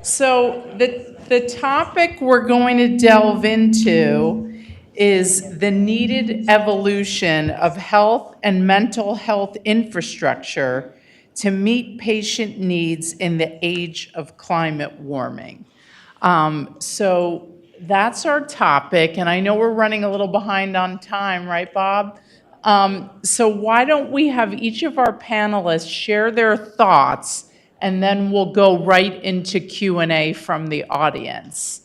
So the topic we're going to delve into is the needed evolution of health and mental health infrastructure to meet patient needs in the age of climate warming. So that's our topic, and I know we're running a little behind on time, right, Bob? So why don't we have each of our panelists share their thoughts, and then we'll go right into Q&A from the audience.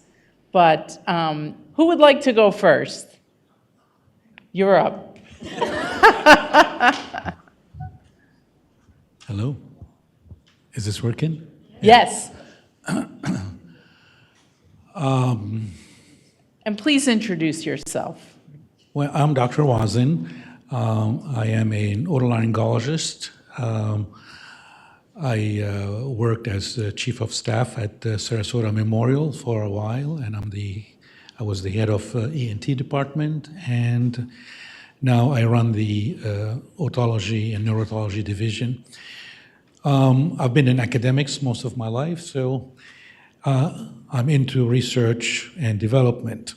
But who would like to go first? You're up. Hello. Is this working? Yes. And please introduce yourself. Well, I'm Dr. Wazin. I am an otolaryngologist. I worked as the chief of staff at Sarasota Memorial for a while, and I was the head of ENT department, and now I run the otology and neurotology division. I've been in academics most of my life, so I'm into research and development.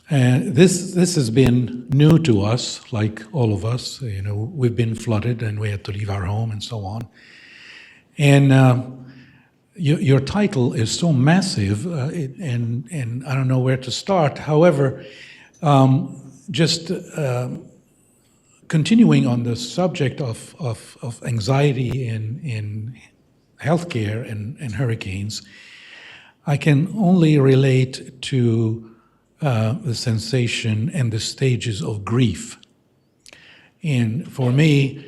And this has been new to us, like all of us. You know, we've been flooded and we had to leave our home and so on. And your title is so massive, and I don't know where to start. However, just continuing on the subject of anxiety in healthcare and hurricanes, I can only relate to the sensation and the stages of grief. And for me,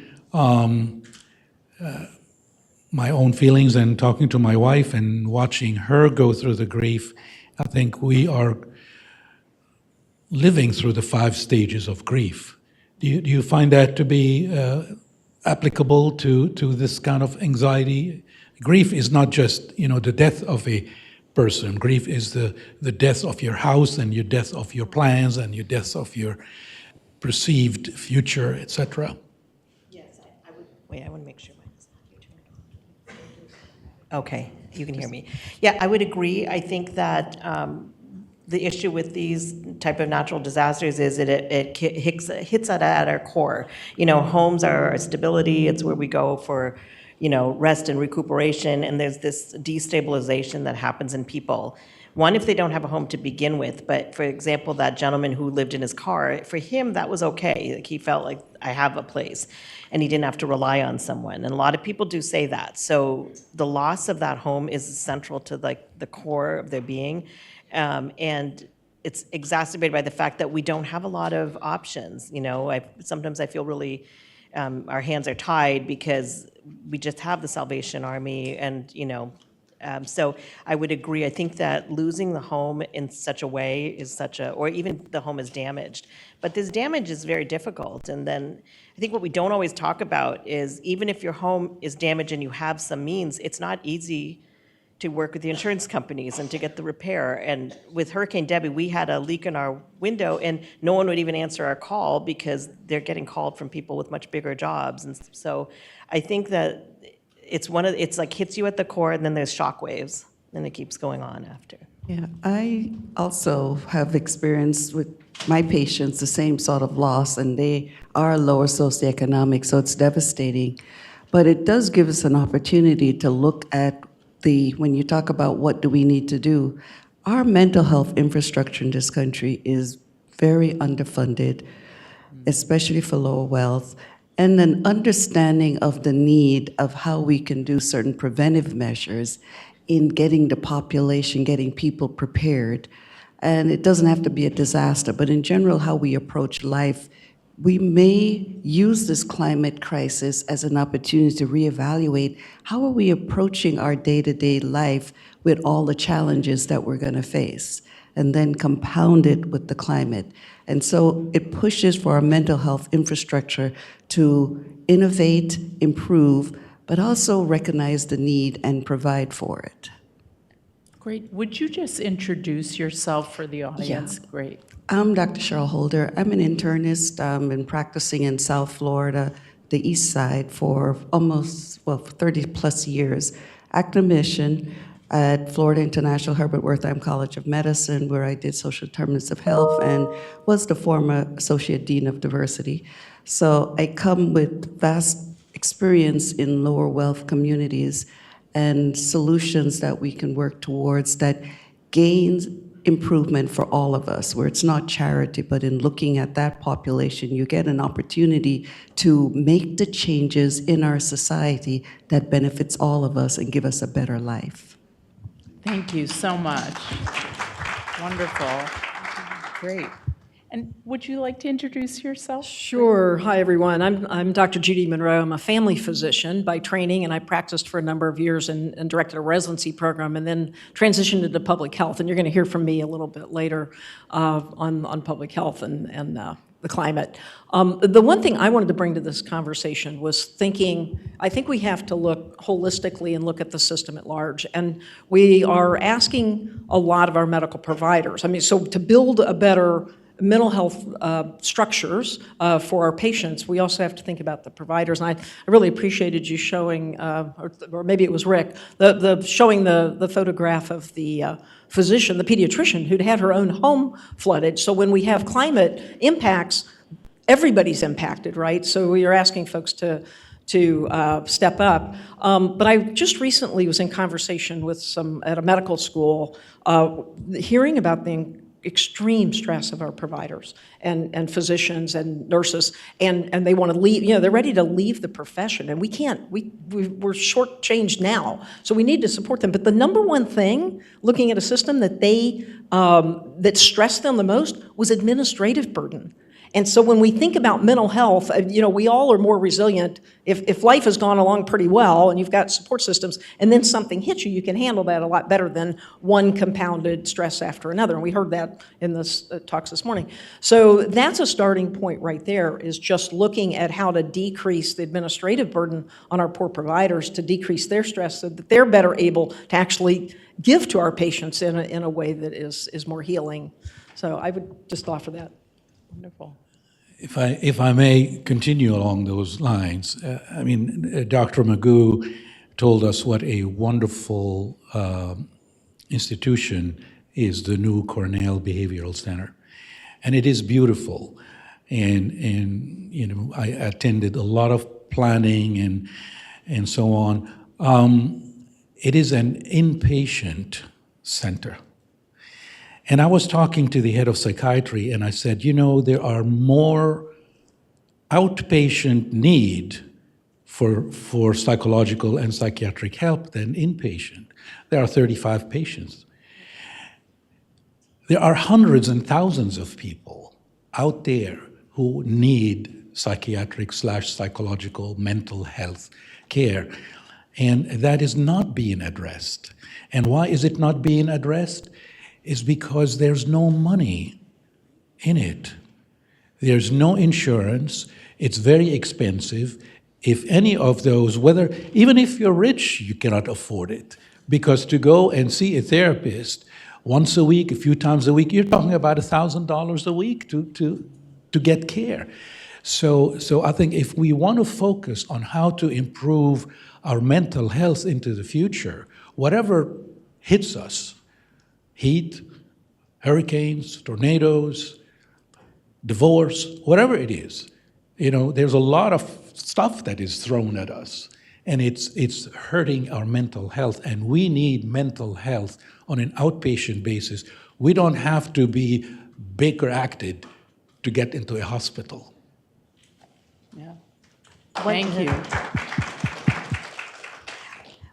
my own feelings and talking to my wife and watching her go through the grief, I think we are living through the 5 stages of grief. Do you find that to be applicable to this kind of anxiety? Grief is not just, the death of a person. Grief is the death of your house and your death of your plans and your death of your perceived future, etc. Yes, I would. Wait, I want to make sure mine is not on. Okay, you can hear me. Yeah, I would agree. I think that the issue with these type of natural disasters is that it hits at our core. Homes are our stability. It's where we go for rest and recuperation, and there's this destabilization that happens in people. One, if they don't have a home to begin with, but for example, that gentleman who lived in his car, for him, that was okay. Like, he felt like, I have a place, and he didn't have to rely on someone. And a lot of people do say that. So the loss of that home is central to the core of their being. And it's exacerbated by the fact that we don't have a lot of options. Sometimes I feel really, our hands are tied because we just have the Salvation Army, and so I would agree. I think that losing the home in such a way is or even the home is damaged. But this damage is very difficult. And then I think what we don't always talk about is, even if your home is damaged and you have some means, it's not easy to work with the insurance companies and to get the repair. And with Hurricane Debbie, we had a leak in our window, and no one would even answer our call because they're getting called from people with much bigger jobs. And so I think that it's like hits you at the core, and then there's shock waves, and it keeps going on after. Yeah, I also have experienced with my patients the same sort of loss, and they are lower socioeconomic, so it's devastating. But it does give us an opportunity to look at when you talk about what do we need to do, our mental health infrastructure in this country is very underfunded, especially for lower wealth, and an understanding of the need of how we can do certain preventive measures in getting the population, getting people prepared. And it doesn't have to be a disaster, but in general, how we approach life. We may use this climate crisis as an opportunity to reevaluate how are we approaching our day-to-day life with all the challenges that we're going to face, and then compound it with the climate. And so it pushes for our mental health infrastructure to innovate, improve, but also recognize the need and provide for it. Great. Would you just introduce yourself for the audience? Yeah. Great. I'm Dr. Cheryl Holder. I'm an internist. I've been practicing in South Florida, the East Side, for 30 plus years. Academician, at Florida International Herbert Wertheim College of Medicine, where I did social determinants of health and was the former Associate Dean of Diversity. So I come with vast experience in lower wealth communities and solutions that we can work towards that gains improvement for all of us, where it's not charity, but in looking at that population, you get an opportunity to make the changes in our society that benefits all of us and give us a better life. Thank you so much. Wonderful. Great. And would you like to introduce yourself? Sure. Hi, everyone. I'm Dr. Judy Monroe. I'm a family physician by training, and I practiced for a number of years and directed a residency program and then transitioned into public health. And you're going to hear from me a little bit later on public health and the climate. The one thing I wanted to bring to this conversation was thinking, I think we have to look holistically and look at the system at large. And we are asking a lot of our medical providers. I mean, so to build a better mental health structures for our patients, we also have to think about the providers. And I really appreciated you showing, or maybe it was Rick, showing the photograph of the physician, the pediatrician, who'd had her own home flooded. So when we have climate impacts, everybody's impacted, right? So we are asking folks to step up. But I just recently was in conversation with at a medical school, hearing about the extreme stress of our providers and physicians and nurses, and they want to leave, they're ready to leave the profession, and we can't, we're shortchanged now, so we need to support them. But the number one thing, looking at a system that that stressed them the most, was administrative burden. And so when we think about mental health, we all are more resilient. If life has gone along pretty well and you've got support systems and then something hits you, you can handle that a lot better than one compounded stress after another. And we heard that in the talks this morning. So that's a starting point right there, is just looking at how to decrease the administrative burden on our poor providers, to decrease their stress so that they're better able to actually give to our patients in a way that is more healing. So I would just offer that. Wonderful. If I may continue along those lines, Dr. Magoo told us what a wonderful institution is the new Cornell Behavioral Center, and it is beautiful. And I attended a lot of planning and so on. It is an inpatient center. And I was talking to the head of psychiatry, and I said, there are more outpatient need for psychological and psychiatric help than inpatient. There are 35 patients. There are hundreds and thousands of people out there who need psychiatric/psychological mental health care, and that is not being addressed. And why is it not being addressed? Is because there's no money in it. There's no insurance. It's very expensive. If any of those, even if you're rich, you cannot afford it. Because to go and see a therapist once a week, a few times a week, you're talking about $1,000 a week to get care. So I think if we want to focus on how to improve our mental health into the future, whatever hits us, heat, hurricanes, tornadoes, divorce, whatever it is, there's a lot of stuff that is thrown at us, and it's hurting our mental health, and we need mental health on an outpatient basis. We don't have to be Baker acted to get into a hospital. Yeah. Thank you.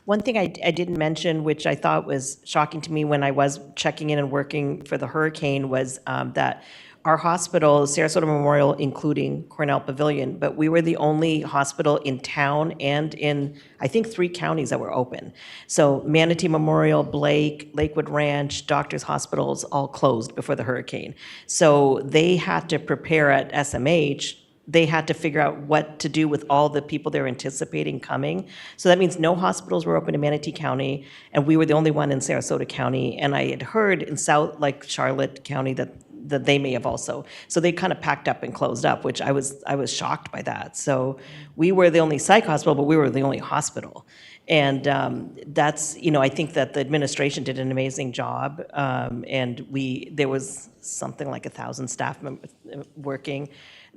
One thing I didn't mention, which I thought was shocking to me when I was checking in and working for the hurricane, was that our hospital, Sarasota Memorial, including Cornell Pavilion, but we were the only hospital in town and in, I think, 3 counties that were open. So Manatee Memorial, Blake, Lakewood Ranch, Doctors Hospitals, all closed before the hurricane. So they had to prepare at SMH. They had to figure out what to do with all the people they're anticipating coming. So that means no hospitals were open in Manatee County, and we were the only one in Sarasota County. And I had heard in Charlotte County that they may have also. So they kind of packed up and closed up, which I was shocked by that. So we were the only psych hospital, but we were the only hospital. And that's, you know, I think that the administration did an amazing job. And there was something like 1,000 staff members working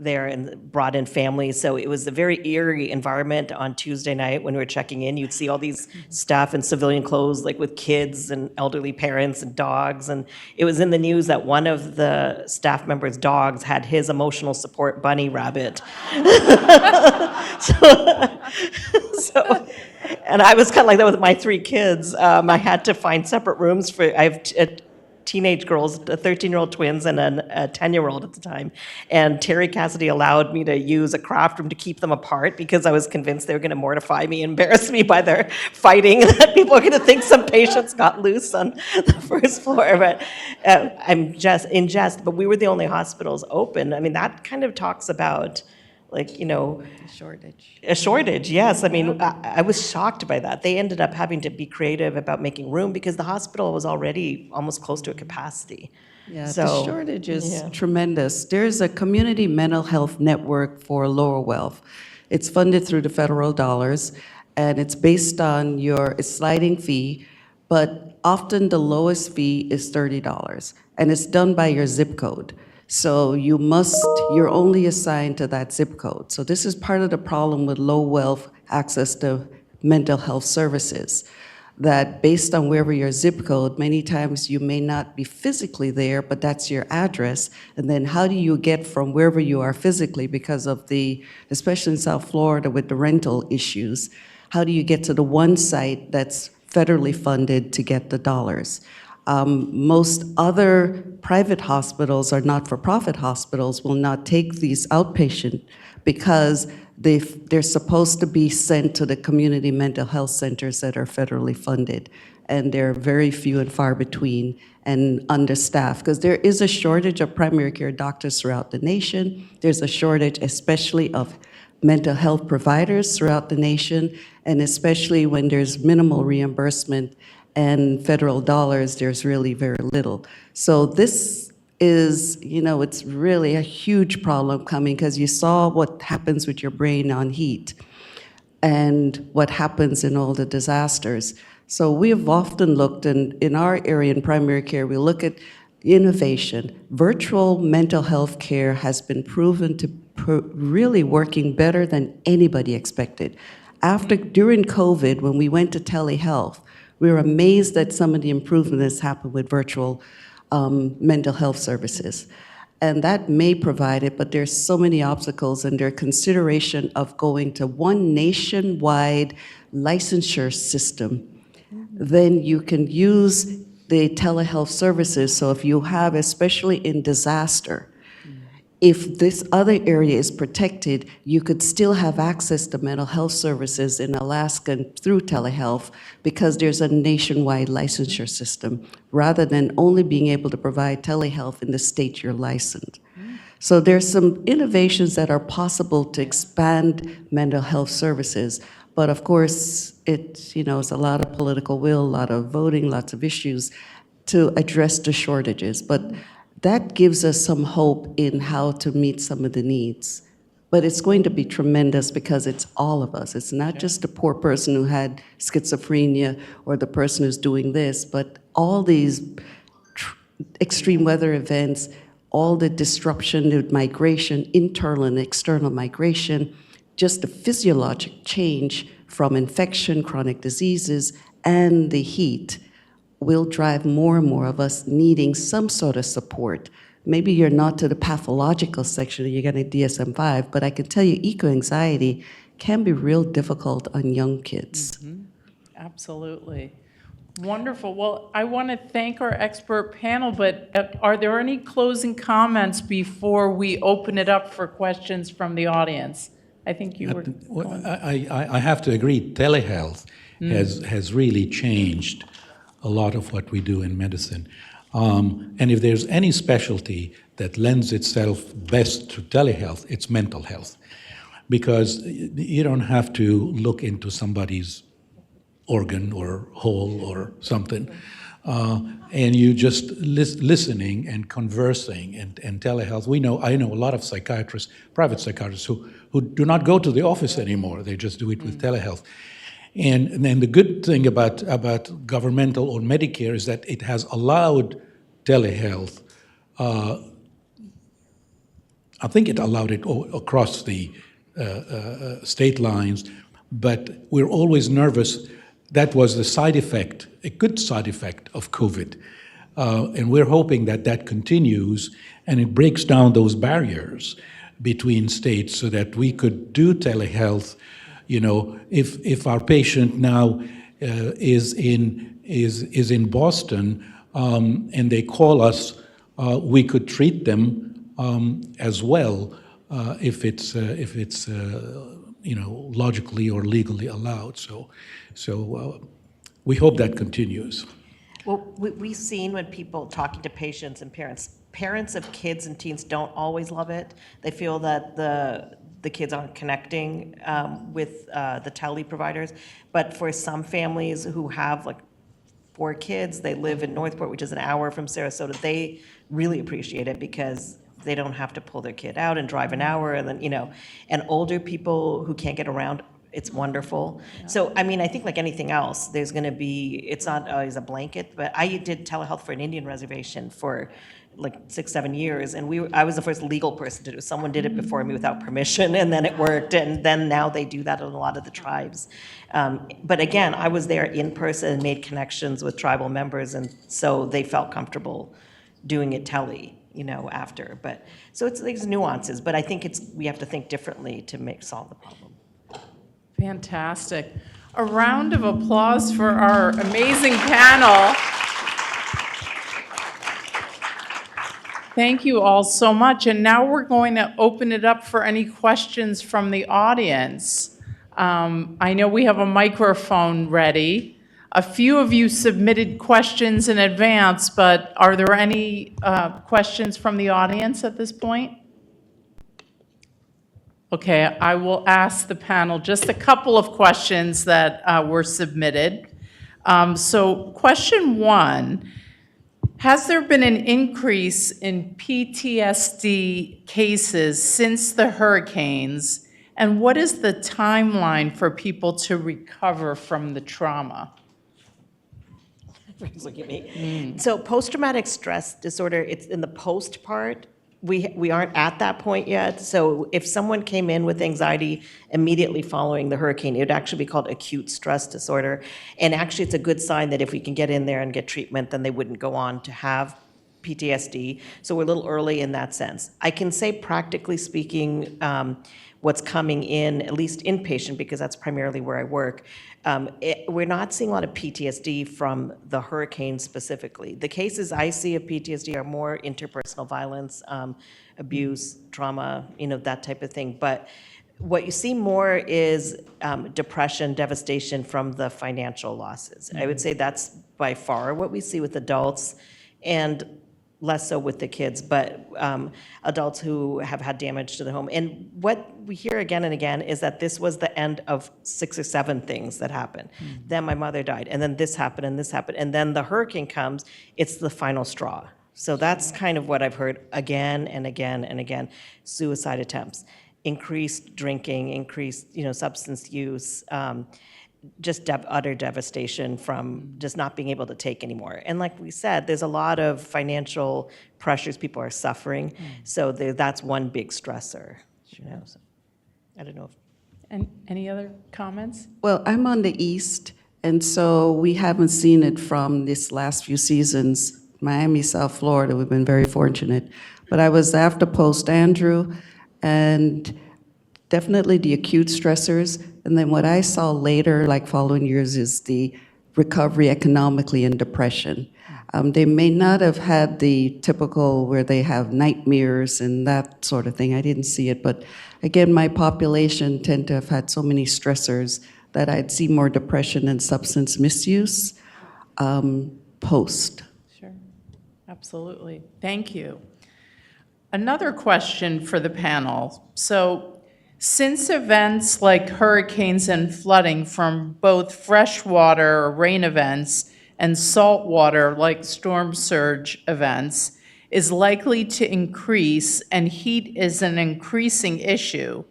there and brought in families. So it was a very eerie environment on Tuesday night when we were checking in. You'd see all these staff in civilian clothes, like with kids and elderly parents and dogs. And it was in the news that one of the staff members' dogs had his emotional support bunny rabbit. So, and I was kind of like that with my 3 kids. I had to find separate rooms for, I have teenage girls, 13-year-old twins and a 10-year-old at the time. And Terry Cassidy allowed me to use a craft room to keep them apart because I was convinced they were going to mortify me, embarrass me by their fighting, that people are going to think some patients got loose on the first floor. But I'm just in jest, but we were the only hospitals open. I mean, that kind of talks about, like, you know, a shortage, yes. I mean, I was shocked by that. They ended up having to be creative about making room because the hospital was already almost close to a capacity. Yeah, So, the shortage is yeah. tremendous. There's a community mental health network for lower wealth. It's funded through the federal dollars, and it's based on your sliding fee, but often the lowest fee is $30, and it's done by your zip code. So you're only assigned to that zip code. So this is part of the problem with low wealth access to mental health services, that based on wherever your zip code, many times you may not be physically there, but that's your address. And then how do you get from wherever you are physically, because of especially in South Florida with the rental issues, how do you get to the one site that's federally funded to get the dollars? Most other private hospitals or not-for-profit hospitals will not take these outpatient because they're supposed to be sent to the community mental health centers that are federally funded. And they're very few and far between and understaffed, because there is a shortage of primary care doctors throughout the nation. There's a shortage especially of mental health providers throughout the nation, and especially when there's minimal reimbursement and federal dollars, there's really very little. So this is, you know, it's really a huge problem coming, because you saw what happens with your brain on heat and what happens in all the disasters. So we have often looked, in our area in primary care, we look at innovation. Virtual mental health care has been proven to really working better than anybody expected. During COVID, when we went to telehealth, we were amazed at some of the improvement that's happened with virtual mental health services. And that may provide it, but there's so many obstacles, and their consideration of going to one nationwide licensure system. Then you can use the telehealth services. So if you have, especially in disaster, if this other area is protected, you could still have access to mental health services in Alaska through telehealth, because there's a nationwide licensure system, rather than only being able to provide telehealth in the state you're licensed. So there's some innovations that are possible to expand mental health services. But of course, it's a lot of political will, a lot of voting, lots of issues to address the shortages. But that gives us some hope in how to meet some of the needs. But it's going to be tremendous, because it's all of us. It's not just the poor person who had schizophrenia or the person who's doing this, but all these extreme weather events, all the disruption, the migration, internal and external migration, just the physiologic change from infection, chronic diseases, and the heat will drive more and more of us needing some sort of support. Maybe you're not to the pathological section, you're getting DSM-5, but I can tell you eco-anxiety can be real difficult on young kids. Absolutely. Wonderful. Well, I want to thank our expert panel, but are there any closing comments before we open it up for questions from the audience? I think you were. Well, I have to agree, telehealth has really changed a lot of what we do in medicine. And if there's any specialty that lends itself best to telehealth, it's mental health. Because you don't have to look into somebody's organ or hole or something. And you just listening and conversing and telehealth. I know a lot of psychiatrists, private psychiatrists, who do not go to the office anymore. They just do it with telehealth. And then the good thing about governmental or Medicare is that it has allowed telehealth. I think it allowed it across the state lines, but we're always nervous. That was the side effect, a good side effect of COVID. And we're hoping that that continues and it breaks down those barriers between states so that we could do telehealth. You know, if our patient now is in Boston and they call us, we could treat them as well if it's you know, logically or legally allowed. So we hope that continues. Well, we've seen when people talking to patients and parents of kids and teens don't always love it. They feel that the kids aren't connecting with the tele providers. But for some families who have like 4 kids, they live in Northport, which is an hour from Sarasota, they really appreciate it because they don't have to pull their kid out and drive an hour, and then, you know, and older people who can't get around, it's wonderful. So, I mean, I think like anything else, there's gonna be, it's not always a blanket, but I did telehealth for an Indian reservation for like 6, 7 years, and I was the first legal person to do it. Someone did it before me without permission, and then it worked, and then now they do that in a lot of the tribes. But again, I was there in person and made connections with tribal members, and so they felt comfortable doing it tele, you know, after. But so it's these nuances, but I think we have to think differently to solve the problem. Fantastic. A round of applause for our amazing panel. Thank you all so much. And now we're going to open it up for any questions from the audience. I know we have a microphone ready. A few of you submitted questions in advance, but are there any questions from the audience at this point? Okay, I will ask the panel just a couple of questions that were submitted. So question 1, has there been an increase in PTSD cases since the hurricanes, and what is the timeline for people to recover from the trauma? Look at me. So post-traumatic stress disorder, it's in the post part. We aren't at that point yet. So if someone came in with anxiety immediately following the hurricane, it would actually be called acute stress disorder. And actually, it's a good sign that if we can get in there and get treatment, then they wouldn't go on to have PTSD. So we're a little early in that sense. I can say, practically speaking, what's coming in, at least inpatient, because that's primarily where I work, we're not seeing a lot of PTSD from the hurricane specifically. The cases I see of PTSD are more interpersonal violence, abuse, trauma, you know, that type of thing. But what you see more is depression, devastation from the financial losses. I would say that's by far what we see with adults, and less so with the kids, but adults who have had damage to the home. And what we hear again and again is that this was the end of 6 or 7 things that happened. Then my mother died, and then this happened, and this happened, and then the hurricane comes, it's the final straw. So that's kind of what I've heard again and again and again. Suicide attempts, increased drinking, increased, you know, substance use, just utter devastation from just not being able to take anymore. And like we said, there's a lot of financial pressures people are suffering, so that's one big stressor. You know, so I don't know if. And any other comments? Well, I'm on the east, and so we haven't seen it from this last few seasons. Miami, South Florida, we've been very fortunate. But I was after post-Andrew, and definitely the acute stressors. And then what I saw later, like following years, is the recovery economically and depression. They may not have had the typical where they have nightmares and that sort of thing. I didn't see it. But again, my population tend to have had so many stressors that I'd see more depression and substance misuse post. Sure, absolutely. Thank you. Another question for the panel. So, since events like hurricanes and flooding from both freshwater or rain events and saltwater like storm surge events is likely to increase and heat is an increasing issue,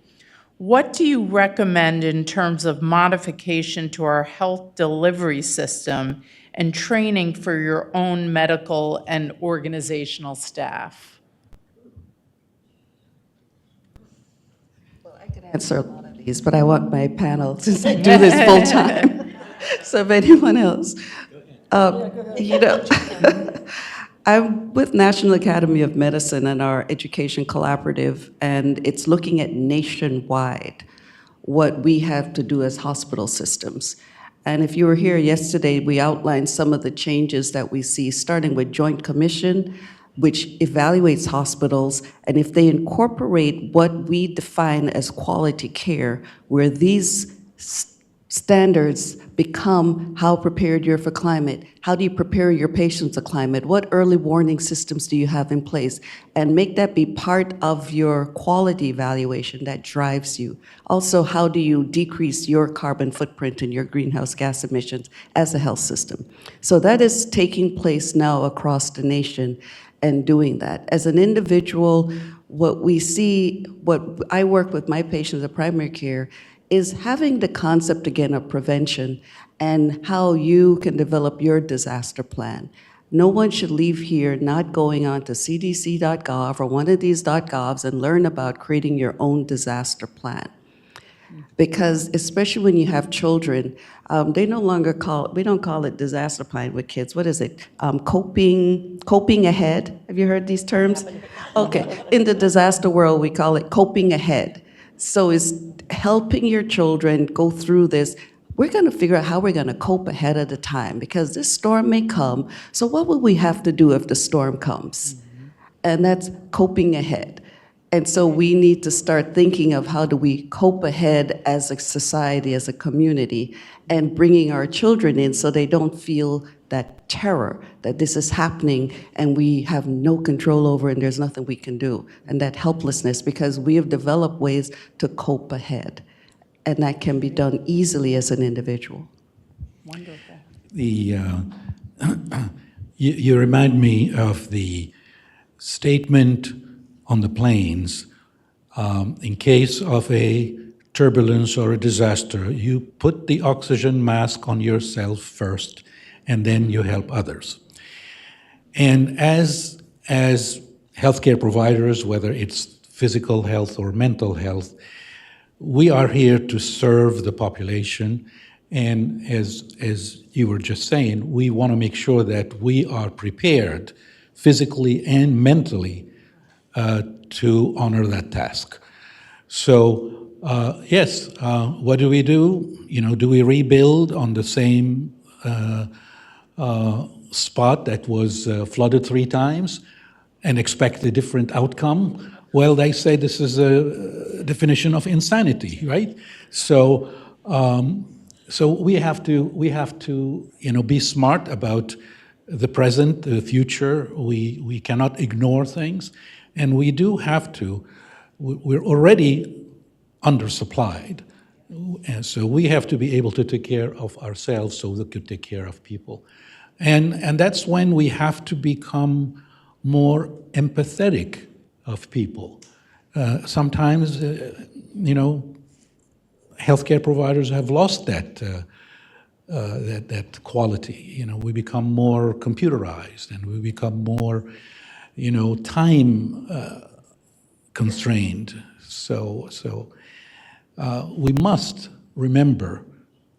what do you recommend in terms of modification to our health delivery system and training for your own medical and organizational staff? I can answer a lot of these, but I want my panel, since I do this full time. So if anyone else, you know, I'm with National Academy of Medicine and our Education Collaborative, and it's looking at nationwide what we have to do as hospital systems. And if you were here yesterday, we outlined some of the changes that we see, starting with Joint Commission, which evaluates hospitals, and if they incorporate what we define as quality care, where these standards become how prepared you're for climate, how do you prepare your patients for climate, what early warning systems do you have in place, and make that be part of your quality evaluation that drives you. Also, how do you decrease your carbon footprint and your greenhouse gas emissions as a health system? So that is taking place now across the nation and doing that. As an individual, what we see, what I work with my patients at primary care, is having the concept again of prevention and how you can develop your disaster plan. No one should leave here not going on to cdc.gov or one of these .govs and learn about creating your own disaster plan. Because especially when you have children, they no longer we don't call it disaster plan with kids. What is it? Coping ahead. Have you heard these terms? Okay, in the disaster world, we call it coping ahead. So it's helping your children go through this. We're gonna figure out how we're gonna cope ahead of the time, because this storm may come, so what will we have to do if the storm comes? And that's coping ahead. And so we need to start thinking of how do we cope ahead as a society, as a community, and bringing our children in so they don't feel that terror that this is happening and we have no control over and there's nothing we can do, and that helplessness, because we have developed ways to cope ahead, and that can be done easily as an individual. Wonderful. You remind me of the statement on the planes. In case of a turbulence or a disaster, you put the oxygen mask on yourself first, and then you help others. And as healthcare providers, whether it's physical health or mental health, we are here to serve the population. And as you were just saying, we want to make sure that we are prepared physically and mentally to honor that task. So yes, what do we do? You know, do we rebuild on the same spot that was flooded 3 times and expect a different outcome? Well, they say this is a definition of insanity, right? So so we have to be smart about the present, the future. We cannot ignore things. And we do have to, we're already undersupplied. And so we have to be able to take care of ourselves so we could take care of people. And that's when we have to become more empathetic of people. Sometimes, healthcare providers have lost that quality. We become more computerized, and we become more time constrained. So we must remember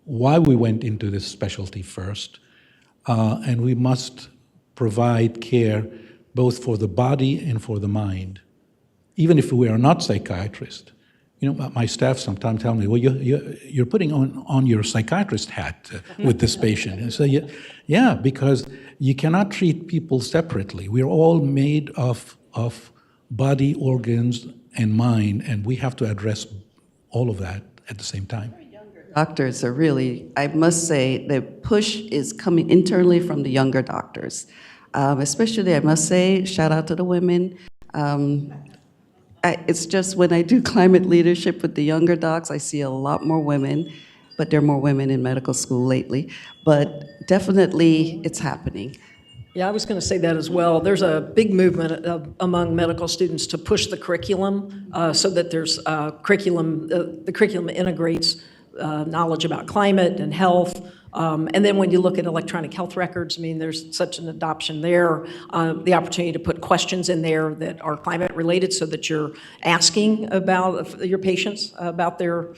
why we went into this specialty first, and we must provide care both for the body and for the mind. Even if we are not psychiatrists, my staff sometimes tell me, well, you're putting on your psychiatrist hat with this patient. And so, yeah, because you cannot treat people separately. We're all made of body, organs, and mind, and we have to address all of that at the same time. Doctors are really, I must say, the push is coming internally from the younger doctors. Especially, I must say, shout out to the women. It's just when I do climate leadership with the younger docs, I see a lot more women, but there are more women in medical school lately. But definitely, it's happening. Yeah, I was going to say that as well. There's a big movement among medical students to push the curriculum so that there's the curriculum integrates knowledge about climate and health. And then when you look at electronic health records, I mean, there's such an adoption there. The opportunity to put questions in there that are climate related so that you're asking about your patients about their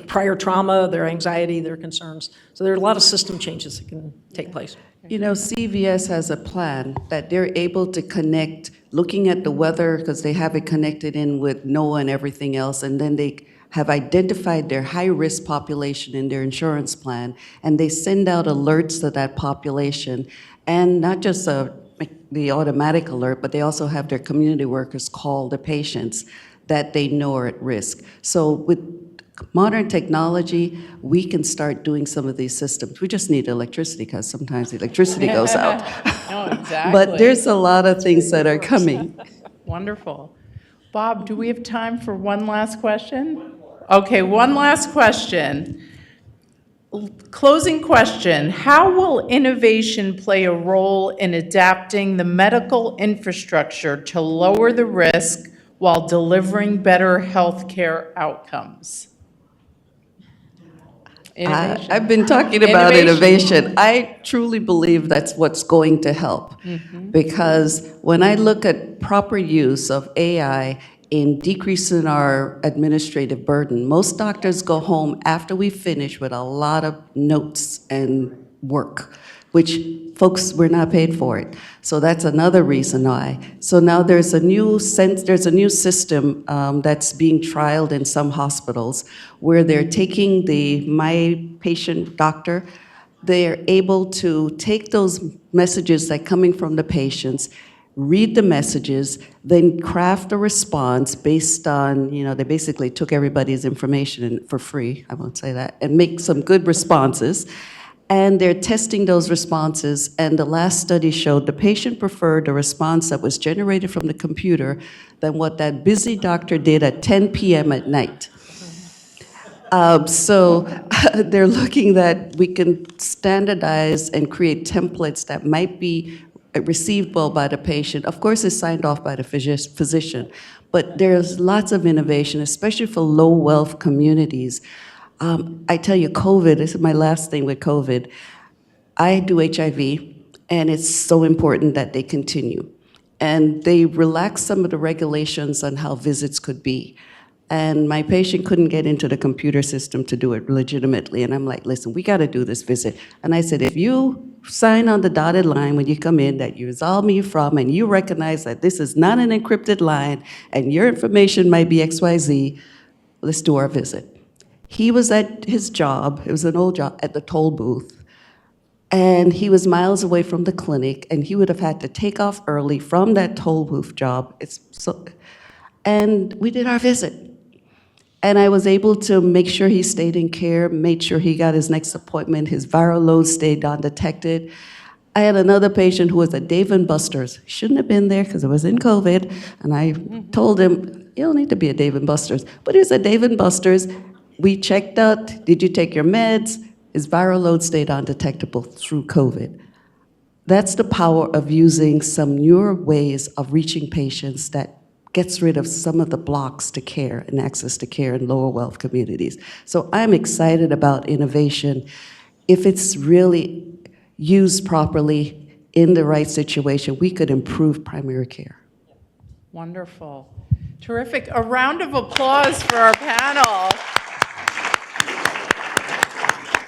prior trauma, their anxiety, their concerns. So there are a lot of system changes that can take place. You know, CVS has a plan that they're able to connect, looking at the weather, because they have it connected in with NOAA and everything else, and then they have identified their high-risk population in their insurance plan, and they send out alerts to that population, and not just the automatic alert, but they also have their community workers call the patients that they know are at risk. So with modern technology, we can start doing some of these systems. We just need electricity, because sometimes the electricity goes out. No, exactly. But there's a lot of things that are coming. Wonderful. Bob, do we have time for one last question? Okay, one last question. Closing question. How will innovation play a role in adapting the medical infrastructure to lower the risk while delivering better healthcare outcomes? Innovation. I've been talking about innovation. I truly believe that's what's going to help. Because when I look at proper use of AI in decreasing our administrative burden, most doctors go home after we finish with a lot of notes and work, which folks, we're not paid for it. So that's another reason why. So now there's a new system that's being trialed in some hospitals where they're taking the My Patient Doctor. They're able to take those messages that are coming from the patients, read the messages, then craft a response based on, they basically took everybody's information for free, I won't say that, and make some good responses. And they're testing those responses, and the last study showed the patient preferred a response that was generated from the computer than what that busy doctor did at 10 p.m. at night. So they're looking that we can standardize and create templates that might be received well by the patient. Of course, it's signed off by the physician, but there's lots of innovation, especially for low-wealth communities. I tell you, COVID, this is my last thing with COVID. I do HIV, and it's so important that they continue. And they relaxed some of the regulations on how visits could be. And my patient couldn't get into the computer system to do it legitimately. And I'm like, listen, we got to do this visit. And I said, if you sign on the dotted line when you come in that you resolve me from, and you recognize that this is not an encrypted line, and your information might be XYZ, let's do our visit. He was at his job, it was an old job, at the toll booth, and he was miles away from the clinic, and he would have had to take off early from that toll booth job. And we did our visit. And I was able to make sure he stayed in care, made sure he got his next appointment, his viral load stayed undetected. I had another patient who was at Dave & Buster's. Shouldn't have been there because it was in COVID, and I told him, you don't need to be at Dave & Buster's. But he was at Dave & Buster's. We checked out, did you take your meds? His viral load stayed undetectable through COVID. That's the power of using some newer ways of reaching patients that gets rid of some of the blocks to care and access to care in lower wealth communities. So I'm excited about innovation. If it's really used properly in the right situation, we could improve primary care. Wonderful. Terrific. A round of applause for our panel.